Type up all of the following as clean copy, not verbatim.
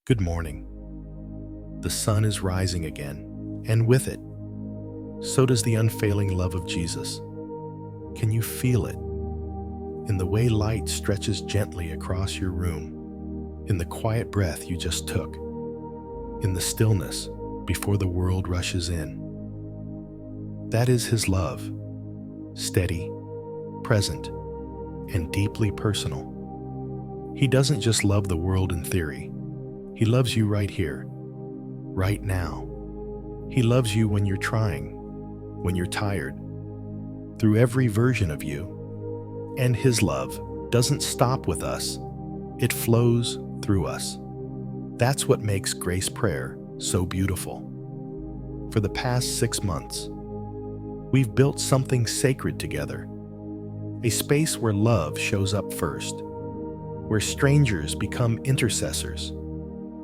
Good morning. The sun is rising again, and with it, so does the unfailing love of Jesus. Can you feel it? In the way light stretches gently across your room, in the quiet breath you just took, in the stillness before the world rushes in. That is His love, steady, present, and deeply personal. He doesn't just love the world in theory. He loves you right here, right now. He loves you when you're trying, when you're tired, through every version of you. And His love doesn't stop with us. It flows through us. That's what makes Grace Prayer so beautiful. For the past 6 months, we've built something sacred together. A space where love shows up first, where strangers become intercessors,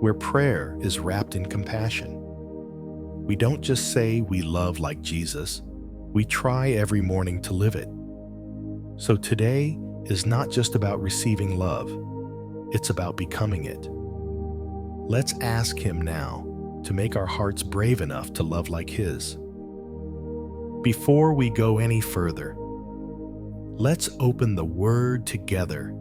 where prayer is wrapped in compassion. We don't just say we love like Jesus, we try every morning to live it. So today is not just about receiving love, it's about becoming it. Let's ask Him now to make our hearts brave enough to love like His. Before we go any further, let's open the Word together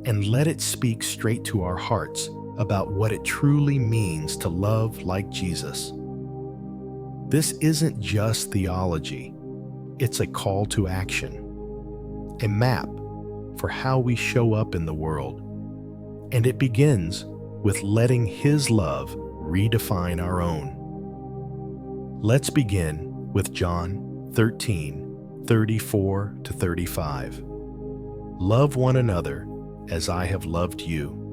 and let it speak straight to our hearts about what it truly means to love like Jesus. This isn't just theology, it's a call to action, a map for how we show up in the world. And it begins with letting His love redefine our own. Let's begin with John 13:34-35. Love one another as I have loved you.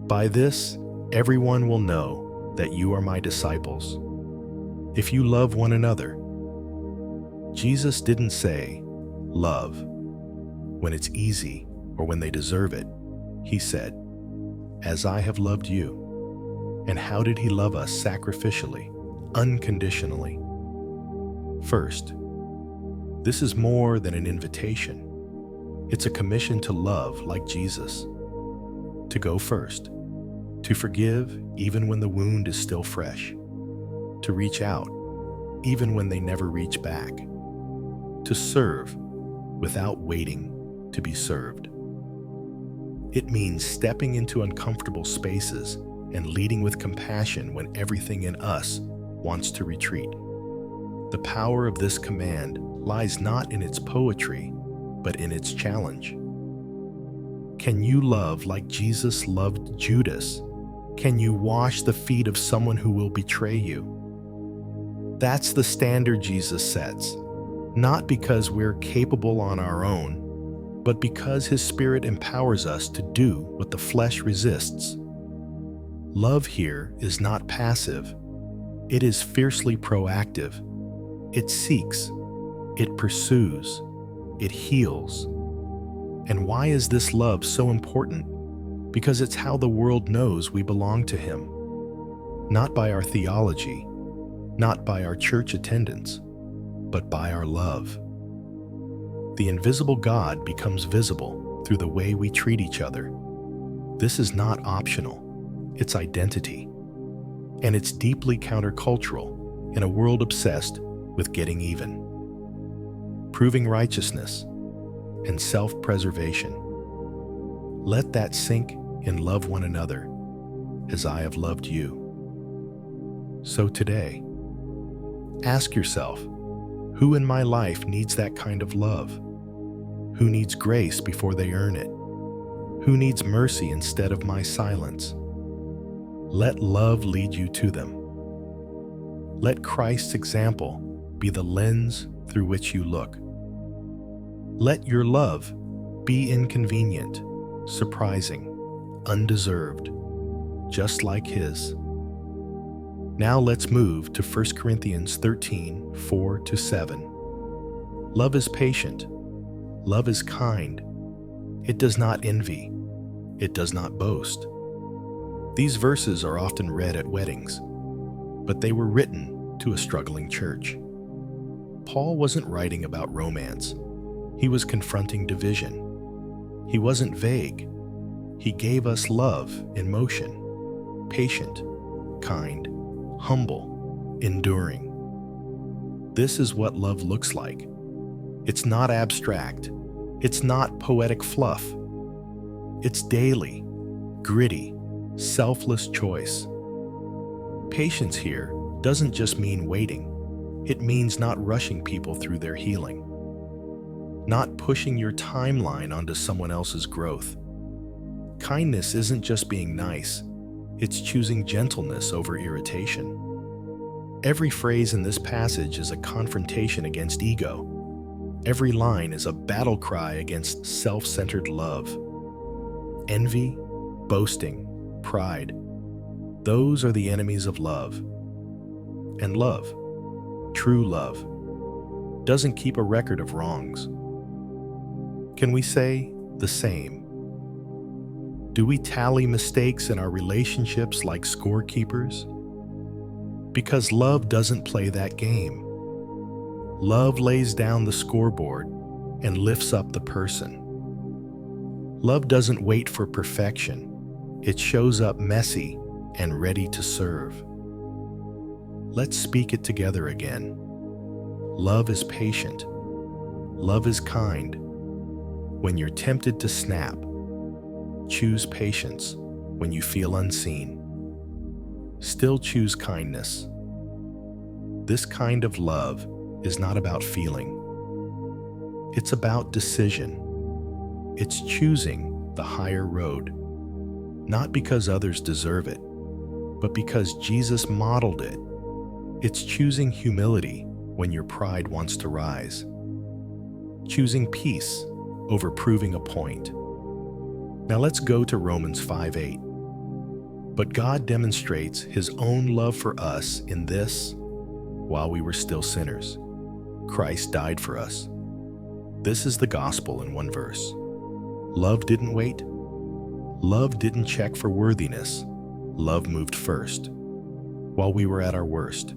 By this, everyone will know that you are my disciples, if you love one another. Jesus didn't say, love, when it's easy or when they deserve it. He said, as I have loved you. And how did He love us sacrificially, unconditionally? First, this is more than an invitation. It's a commission to love like Jesus, to go first, to forgive even when the wound is still fresh, to reach out even when they never reach back, to serve without waiting to be served. It means stepping into uncomfortable spaces and leading with compassion when everything in us wants to retreat. The power of this command lies not in its poetry, but in its challenge. Can you love like Jesus loved Judas? Can you wash the feet of someone who will betray you? That's the standard Jesus sets, not because we're capable on our own, but because His Spirit empowers us to do what the flesh resists. Love here is not passive. It is fiercely proactive. It seeks, it pursues, it heals. And why is this love so important? Because it's how the world knows we belong to Him. Not by our theology, not by our church attendance, but by our love. The invisible God becomes visible through the way we treat each other. This is not optional, it's identity. And it's deeply countercultural in a world obsessed with getting even, proving righteousness, and self-preservation. Let that sink and love one another as I have loved you. So today, ask yourself, who in my life needs that kind of love? Who needs grace before they earn it? Who needs mercy instead of my silence? Let love lead you to them. Let Christ's example be the lens through which you look. Let your love be inconvenient, surprising, undeserved, just like His. Now let's move to 1 Corinthians 13:4-7. Love is patient. Love is kind. It does not envy. It does not boast. These verses are often read at weddings, but they were written to a struggling church. Paul wasn't writing about romance. He was confronting division. He wasn't vague. He gave us love in motion. patient, kind, humble, enduring. This is what love looks like. It's not abstract. It's not poetic fluff. It's daily, gritty, selfless choice. Patience here doesn't just mean waiting. It means not rushing people through their healing, not pushing your timeline onto someone else's growth. Kindness isn't just being nice. It's choosing gentleness over irritation. Every phrase in this passage is a confrontation against ego. Every line is a battle cry against self-centered love. Envy, boasting, pride. Those are the enemies of love. And love, true love, doesn't keep a record of wrongs. Can we say the same? Do we tally mistakes in our relationships like scorekeepers? Because love doesn't play that game. Love lays down the scoreboard and lifts up the person. Love doesn't wait for perfection. It shows up messy and ready to serve. Let's speak it together again. Love is patient. Love is kind. When you're tempted to snap, choose patience when you feel unseen. Still choose kindness. This kind of love is not about feeling. It's about decision. It's choosing the higher road, not because others deserve it, but because Jesus modeled it. It's choosing humility when your pride wants to rise. Choosing peace over proving a point. Now let's go to Romans 5:8. But God demonstrates His own love for us in this: while we were still sinners, Christ died for us. This is the gospel in one verse. Love didn't wait. Love didn't check for worthiness. Love moved first. While we were at our worst,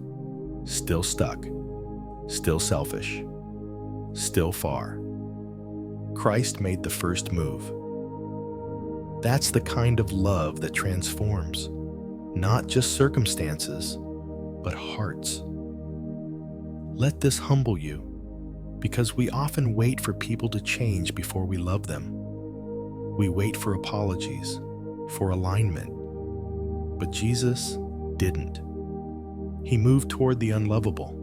still stuck, still selfish, still far, Christ made the first move. That's the kind of love that transforms, not just circumstances, but hearts. Let this humble you, because we often wait for people to change before we love them. We wait for apologies, for alignment. But Jesus didn't. He moved toward the unlovable.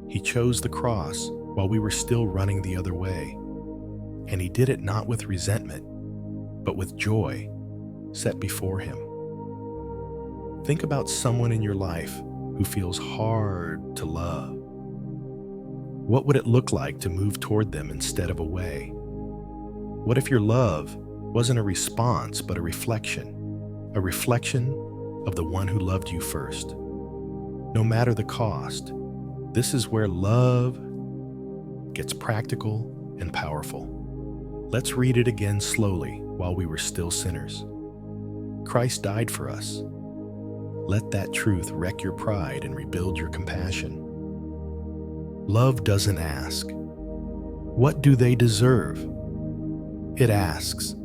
He chose the cross while we were still running the other way. And He did it not with resentment, but with joy set before Him. Think about someone in your life who feels hard to love. What would it look like to move toward them instead of away? What if your love wasn't a response, but a reflection of the one who loved you first? No matter the cost, this is where love gets practical and powerful. Let's read it again slowly. While we were still sinners, Christ died for us. Let that truth wreck your pride and rebuild your compassion. Love doesn't ask, "What do they deserve?" It asks,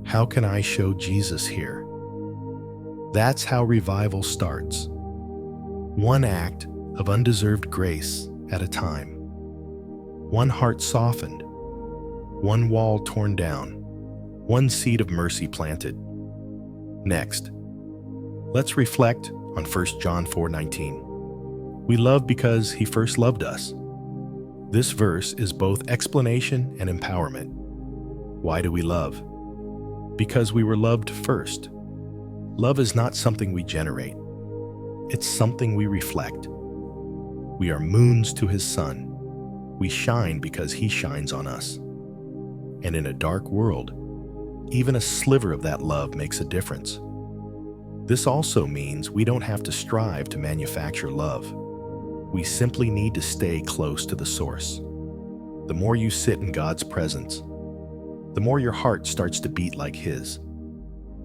"How can I show Jesus here?" That's how revival starts. One act of undeserved grace at a time. One heart softened. One wall torn down. One seed of mercy planted. Next, let's reflect on 1 John 4:19. We love because He first loved us. This verse is both explanation and empowerment. Why do we love? Because we were loved first. Love is not something we generate. It's something we reflect. We are moons to His sun. We shine because He shines on us. And in a dark world, even a sliver of that love makes a difference. This also means we don't have to strive to manufacture love. We simply need to stay close to the source. The more you sit in God's presence, the more your heart starts to beat like His.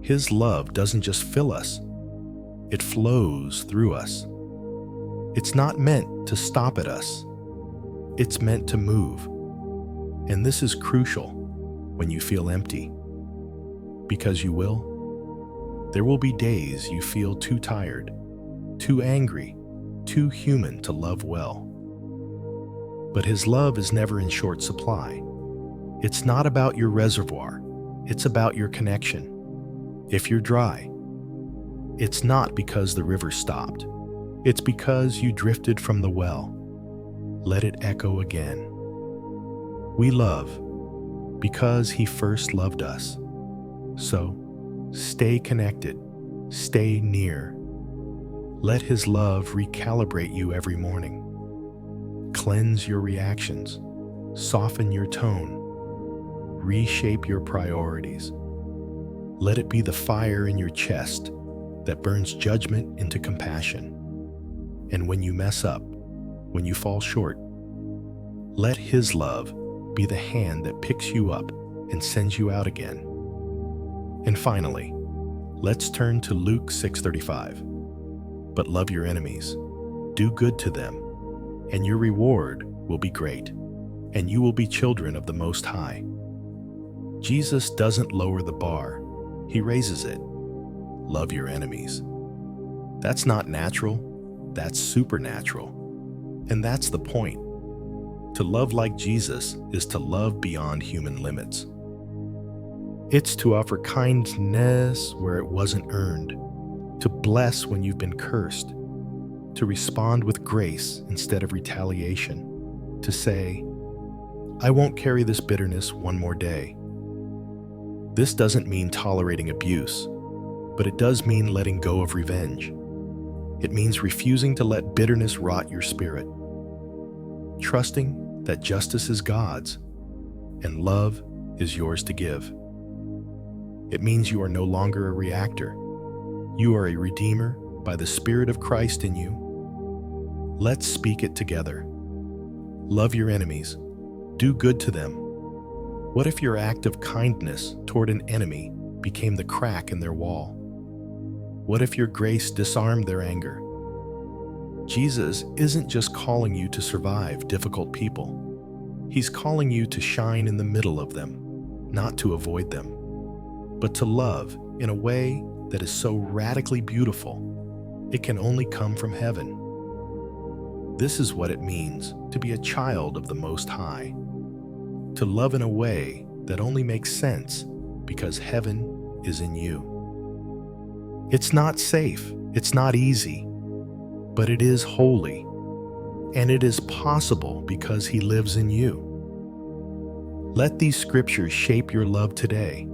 His love doesn't just fill us, it flows through us. It's not meant to stop at us. It's meant to move. And this is crucial when you feel empty. Because you will. There will be days you feel too tired, too angry, too human to love well. But His love is never in short supply. It's not about your reservoir, it's about your connection. If you're dry, it's not because the river stopped. It's because you drifted from the well. Let it echo again. We love because He first loved us. So, stay connected, stay near. Let His love recalibrate you every morning. Cleanse your reactions, soften your tone, reshape your priorities. Let it be the fire in your chest that burns judgment into compassion. And when you mess up, when you fall short, let His love be the hand that picks you up and sends you out again. And finally, let's turn to Luke 6:35. But love your enemies, do good to them, and your reward will be great, and you will be children of the Most High. Jesus doesn't lower the bar, He raises it. Love your enemies. That's not natural, that's supernatural. And that's the point. To love like Jesus is to love beyond human limits. It's to offer kindness where it wasn't earned, to bless when you've been cursed, to respond with grace instead of retaliation, to say, I won't carry this bitterness one more day. This doesn't mean tolerating abuse, but it does mean letting go of revenge. It means refusing to let bitterness rot your spirit, trusting that justice is God's and love is yours to give. It means you are no longer a reactor. You are a redeemer by the Spirit of Christ in you. Let's speak it together. Love your enemies. Do good to them. What if your act of kindness toward an enemy became the crack in their wall? What if your grace disarmed their anger? Jesus isn't just calling you to survive difficult people. He's calling you to shine in the middle of them, not to avoid them, but to love in a way that is so radically beautiful, it can only come from heaven. This is what it means to be a child of the Most High, to love in a way that only makes sense because heaven is in you. It's not safe, it's not easy, but it is holy, and it is possible because He lives in you. Let these scriptures shape your love today.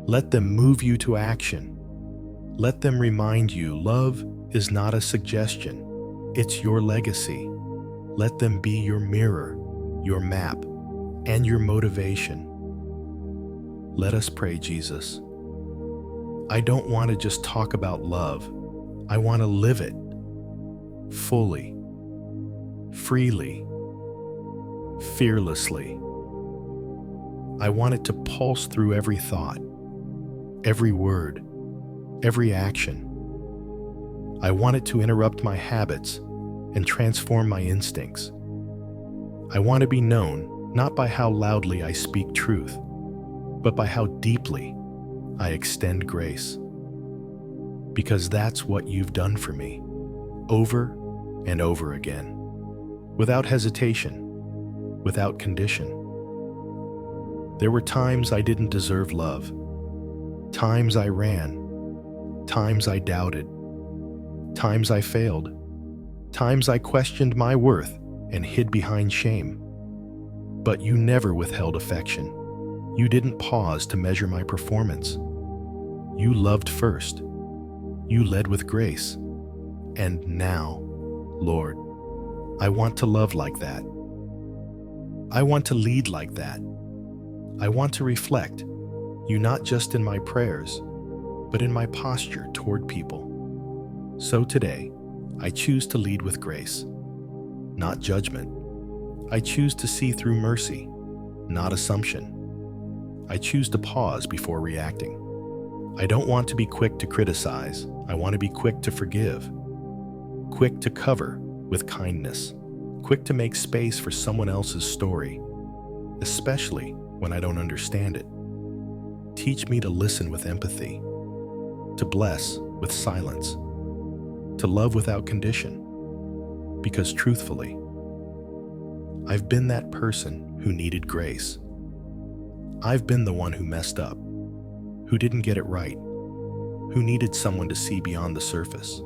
Let them move you to action. Let them remind you love is not a suggestion, it's your legacy. Let them be your mirror, your map, and your motivation. Let us pray, Jesus. I don't want to just talk about love. I want to live it fully, freely, fearlessly. I want it to pulse through every thought, every word, every action. I want it to interrupt my habits and transform my instincts. I want to be known not by how loudly I speak truth, but by how deeply I extend grace. Because that's what you've done for me, over and over again, without hesitation, without condition. There were times I didn't deserve love, times I ran, times I doubted, times I failed, times I questioned my worth and hid behind shame. But you never withheld affection. You didn't pause to measure my performance. You loved first. You led with grace. And now, Lord, I want to love like that. I want to lead like that. I want to reflect you not just in my prayers, but in my posture toward people. So today, I choose to lead with grace, not judgment. I choose to see through mercy, not assumption. I choose to pause before reacting. I don't want to be quick to criticize. I want to be quick to forgive, quick to cover with kindness, quick to make space for someone else's story, especially when I don't understand it. Teach me to listen with empathy. to bless with silence, to love without condition. Because truthfully, I've been that person who needed grace. I've been the one who messed up, who didn't get it right, who needed someone to see beyond the surface.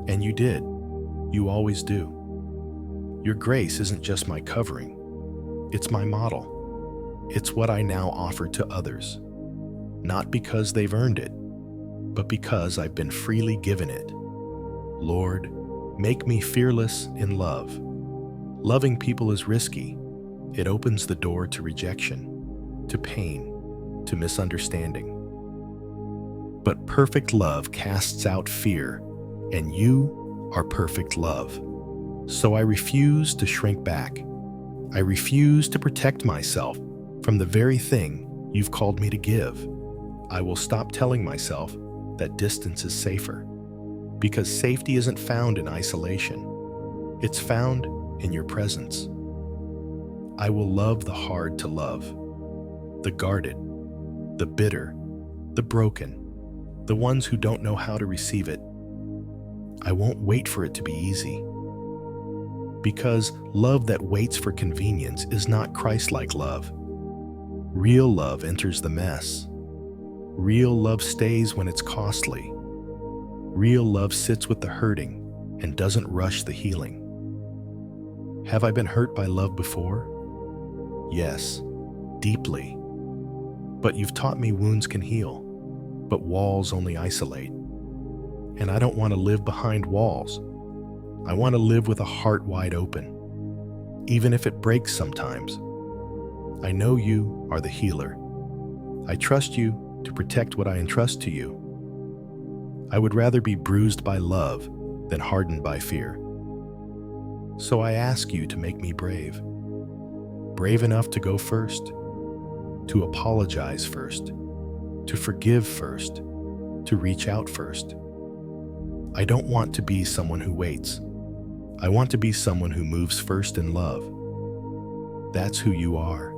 And you did. You always do. Your grace isn't just my covering. It's my model. It's what I now offer to others. Not because they've earned it, but because I've been freely given it. Lord, make me fearless in love. Loving people is risky. It opens the door to rejection, to pain, to misunderstanding. But perfect love casts out fear, and you are perfect love. So I refuse to shrink back. I refuse to protect myself from the very thing you've called me to give. I will stop telling myself that distance is safer, because safety isn't found in isolation. It's found in your presence. I will love the hard to love, the guarded, the bitter, the broken, the ones who don't know how to receive it. I won't wait for it to be easy, because love that waits for convenience is not Christ-like love. Real love enters the mess. Real love stays when it's costly. Real love sits with the hurting and doesn't rush the healing. Have I been hurt by love before? Yes, deeply. But you've taught me wounds can heal, but walls only isolate. And I don't want to live behind walls. I want to live with a heart wide open, even if it breaks sometimes. I know you are the healer. I trust you to protect what I entrust to you. I would rather be bruised by love than hardened by fear. So I ask you to make me brave. Brave enough to go first, to apologize first, to forgive first, to reach out first. I don't want to be someone who waits. I want to be someone who moves first in love. That's who you are,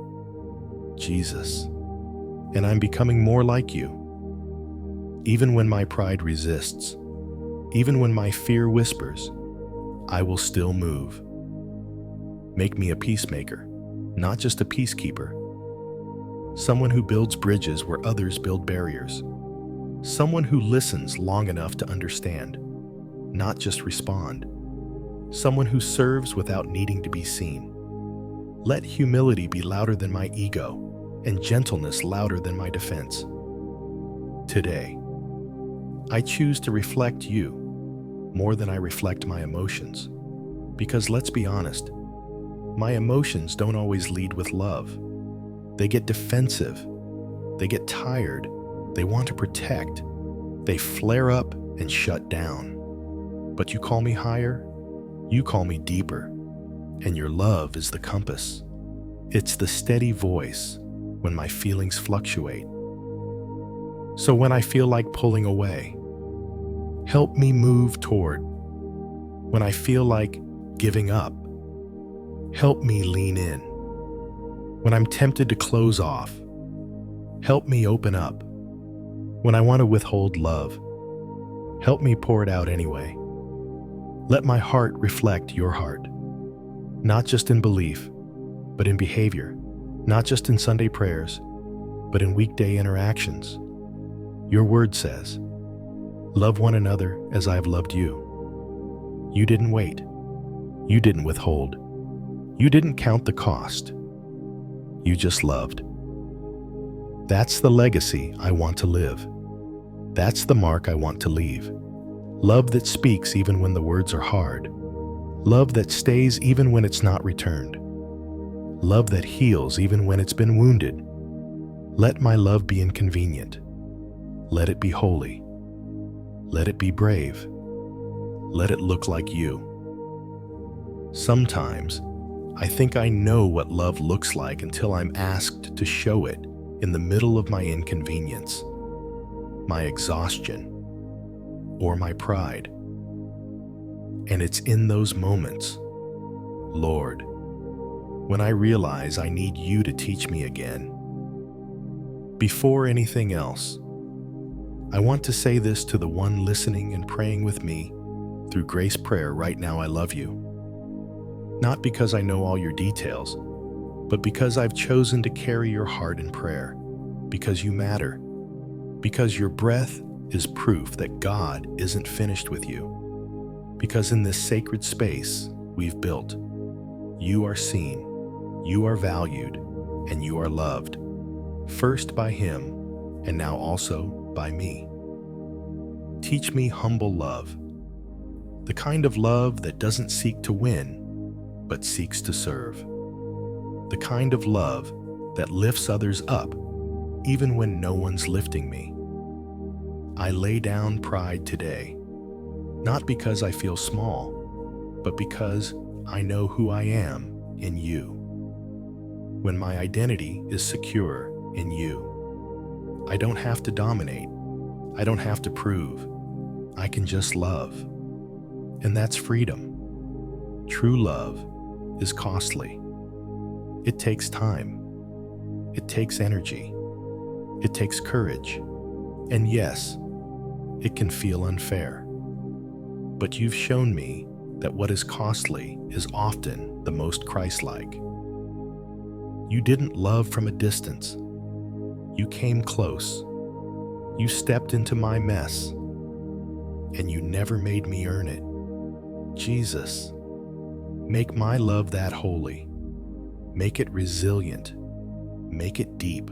Jesus. And I'm becoming more like you. Even when my pride resists, even when my fear whispers, I will still move. Make me a peacemaker, not just a peacekeeper. Someone who builds bridges where others build barriers. Someone who listens long enough to understand, not just respond. Someone who serves without needing to be seen. Let humility be louder than my ego, and gentleness louder than my defense. Today, I choose to reflect you more than I reflect my emotions. Because let's be honest, my emotions don't always lead with love. They get defensive. They get tired. They want to protect. They flare up and shut down. But you call me higher, you call me deeper, and your love is the compass. It's the steady voice when my feelings fluctuate. So when I feel like pulling away, help me move toward. When I feel like giving up, help me lean in. When I'm tempted to close off, help me open up. When I want to withhold love, help me pour it out anyway. Let my heart reflect your heart, not just in belief, but in behavior, not just in Sunday prayers, but in weekday interactions. Your word says, love one another as I have loved you. You didn't wait. You didn't withhold. You didn't count the cost. You just loved. That's the legacy I want to live. That's the mark I want to leave. Love that speaks even when the words are hard. Love that stays even when it's not returned. Love that heals even when it's been wounded. Let my love be inconvenient. Let it be holy. Let it be brave. Let it look like you. Sometimes, I think I know what love looks like until I'm asked to show it in the middle of my inconvenience, my exhaustion, or my pride. And it's in those moments, Lord, when I realize I need you to teach me again. Before anything else, I want to say this to the one listening and praying with me through grace prayer right now. I love you. Not because I know all your details, but because I've chosen to carry your heart in prayer, because you matter, because your breath is proof that God isn't finished with you, because in this sacred space we've built, you are seen, you are valued, and you are loved, first by Him and now also by me. Teach me humble love, the kind of love that doesn't seek to win, but seeks to serve. The kind of love that lifts others up, even when no one's lifting me. I lay down pride today, not because I feel small, but because I know who I am in you. When my identity is secure in you, I don't have to dominate. I don't have to prove. I can just love. And that's freedom. True love is costly. It takes time. It takes energy. It takes courage. And yes, it can feel unfair. But you've shown me that what is costly is often the most Christ-like. You didn't love from a distance. You came close. You stepped into my mess, and you never made me earn it. Jesus, make my love that holy. Make it resilient. Make it deep.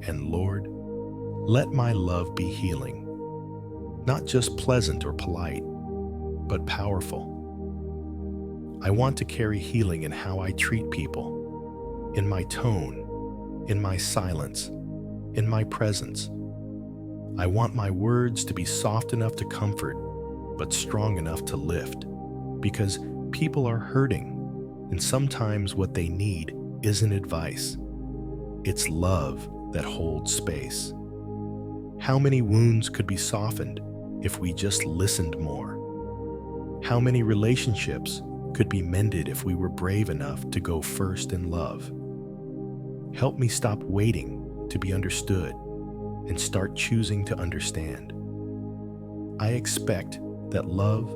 And Lord, let my love be healing. Not just pleasant or polite, but powerful. I want to carry healing in how I treat people, in my tone, in my silence, in my presence. I want my words to be soft enough to comfort, but strong enough to lift, because people are hurting, and sometimes what they need isn't advice. It's love that holds space. How many wounds could be softened if we just listened more? How many relationships could be mended if we were brave enough to go first in love? Help me stop waiting to be understood and start choosing to understand. I expect that love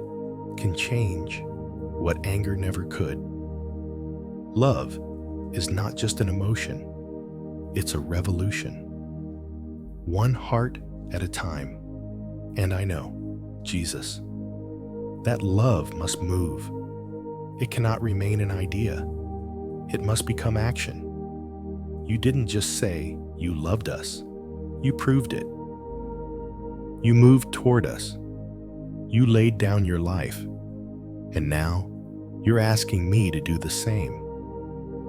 can change what anger never could. Love is not just an emotion, it's a revolution. One heart at a time. And I know, Jesus, that love must move. It cannot remain an idea. It must become action. You didn't just say you loved us. You proved it. You moved toward us. You laid down your life. And now you're asking me to do the same.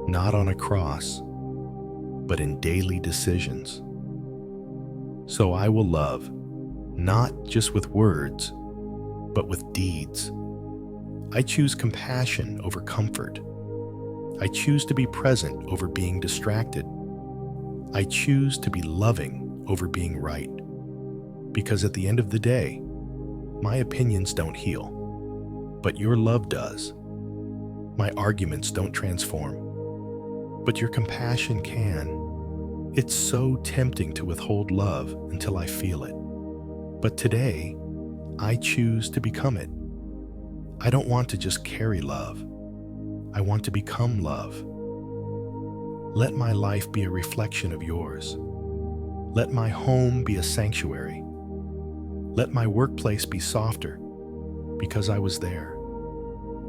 Not on a cross, but in daily decisions. So I will love, not just with words, but with deeds. I choose compassion over comfort. I choose to be present over being distracted. I choose to be loving over being right. Because at the end of the day, my opinions don't heal, but your love does. My arguments don't transform, but your compassion can. It's so tempting to withhold love until I feel it. But today, I choose to become it. I don't want to just carry love. I want to become love. Let my life be a reflection of yours. Let my home be a sanctuary. Let my workplace be softer because I was there.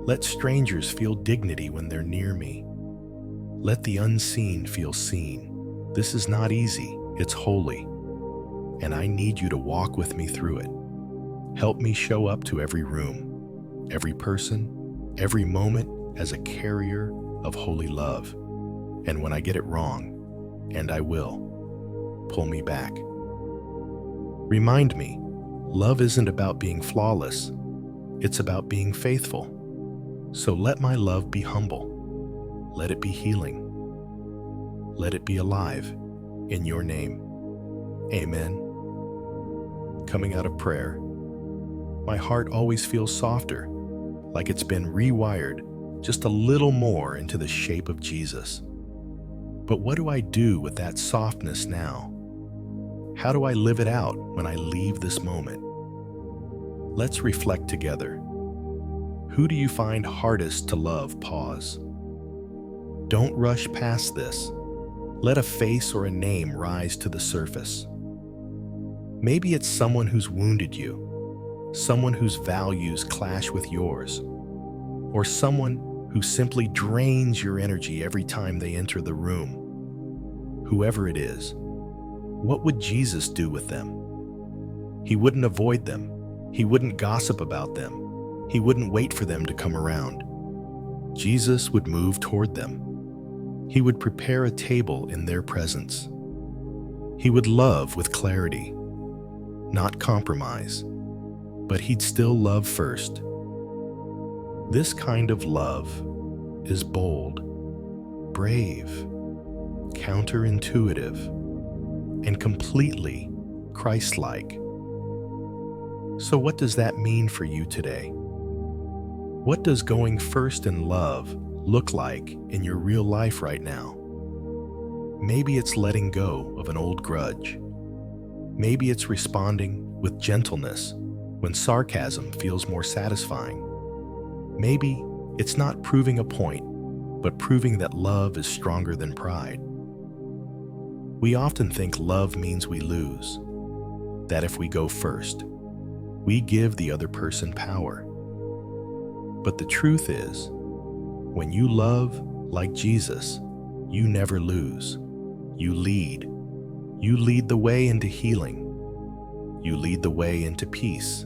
Let strangers feel dignity when they're near me. Let the unseen feel seen. This is not easy, it's holy, and I need you to walk with me through it. Help me show up to every room, every person, every moment as a carrier of holy love. And when I get it wrong, and I will, pull me back. Remind me, love isn't about being flawless, it's about being faithful. So let my love be humble. Let it be healing. Let it be alive in your name. Amen. Coming out of prayer, my heart always feels softer, like it's been rewired just a little more into the shape of Jesus. But what do I do with that softness now? How do I live it out when I leave this moment? Let's reflect together. Who do you find hardest to love? Pause. Don't rush past this. Let a face or a name rise to the surface. Maybe it's someone who's wounded you, someone whose values clash with yours, or someone who simply drains your energy every time they enter the room. Whoever it is, what would Jesus do with them? He wouldn't avoid them. He wouldn't gossip about them. He wouldn't wait for them to come around. Jesus would move toward them. He would prepare a table in their presence. He would love with clarity, not compromise, but he'd still love first. This kind of love is bold, brave, counterintuitive, and completely Christ-like. So what does that mean for you today? What does going first in love look like in your real life right now? Maybe it's letting go of an old grudge. Maybe it's responding with gentleness when sarcasm feels more satisfying. Maybe it's not proving a point, but proving that love is stronger than pride. We often think love means we lose, that if we go first, we give the other person power. But the truth is, when you love like Jesus, you never lose. You lead. You lead the way into healing. You lead the way into peace.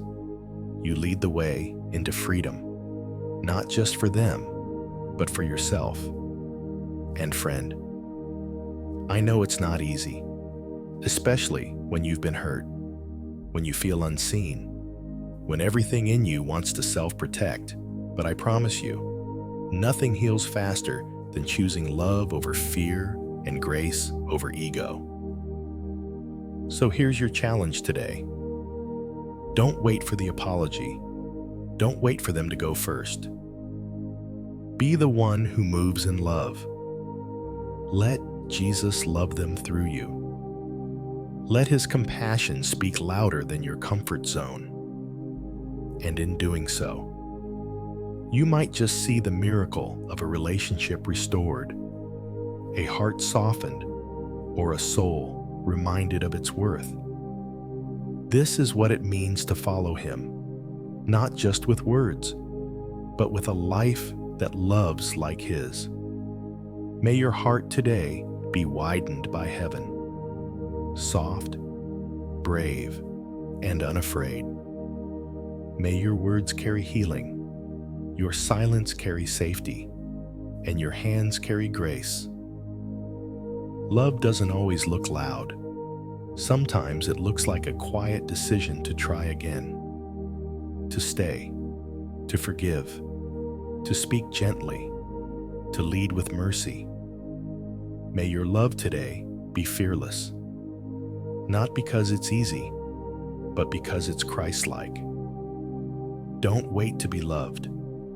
You lead the way into freedom, not just for them, but for yourself. And friend, I know it's not easy, especially when you've been hurt, when you feel unseen, when everything in you wants to self-protect. But I promise you, nothing heals faster than choosing love over fear and grace over ego. So here's your challenge today. Don't wait for the apology. Don't wait for them to go first. Be the one who moves in love. Let Jesus love them through you. Let his compassion speak louder than your comfort zone. And in doing so, you might just see the miracle of a relationship restored, a heart softened, or a soul reminded of its worth. This is what it means to follow him, not just with words, but with a life that loves like his. May your heart today be widened by heaven, soft, brave, and unafraid. May your words carry healing, your silence carry safety, and your hands carry grace. Love doesn't always look loud. Sometimes it looks like a quiet decision to try again, to stay, to forgive, to speak gently, to lead with mercy. May your love today be fearless, not because it's easy, but because it's Christ-like. Don't wait to be loved.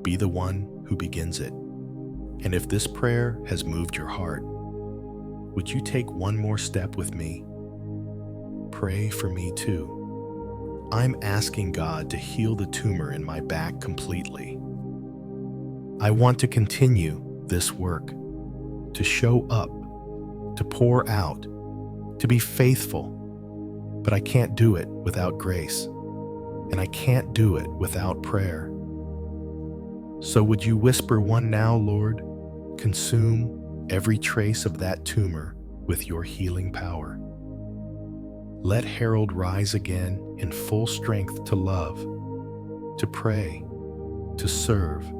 Be the one who begins it. And if this prayer has moved your heart, would you take one more step with me? Pray for me too. I'm asking God to heal the tumor in my back completely. I want to continue this work, to show up, to pour out, to be faithful. But I can't do it without grace, and I can't do it without prayer. So would you whisper one now, Lord? Consume every trace of that tumor with your healing power. Let Harold rise again in full strength to love, to pray, to serve,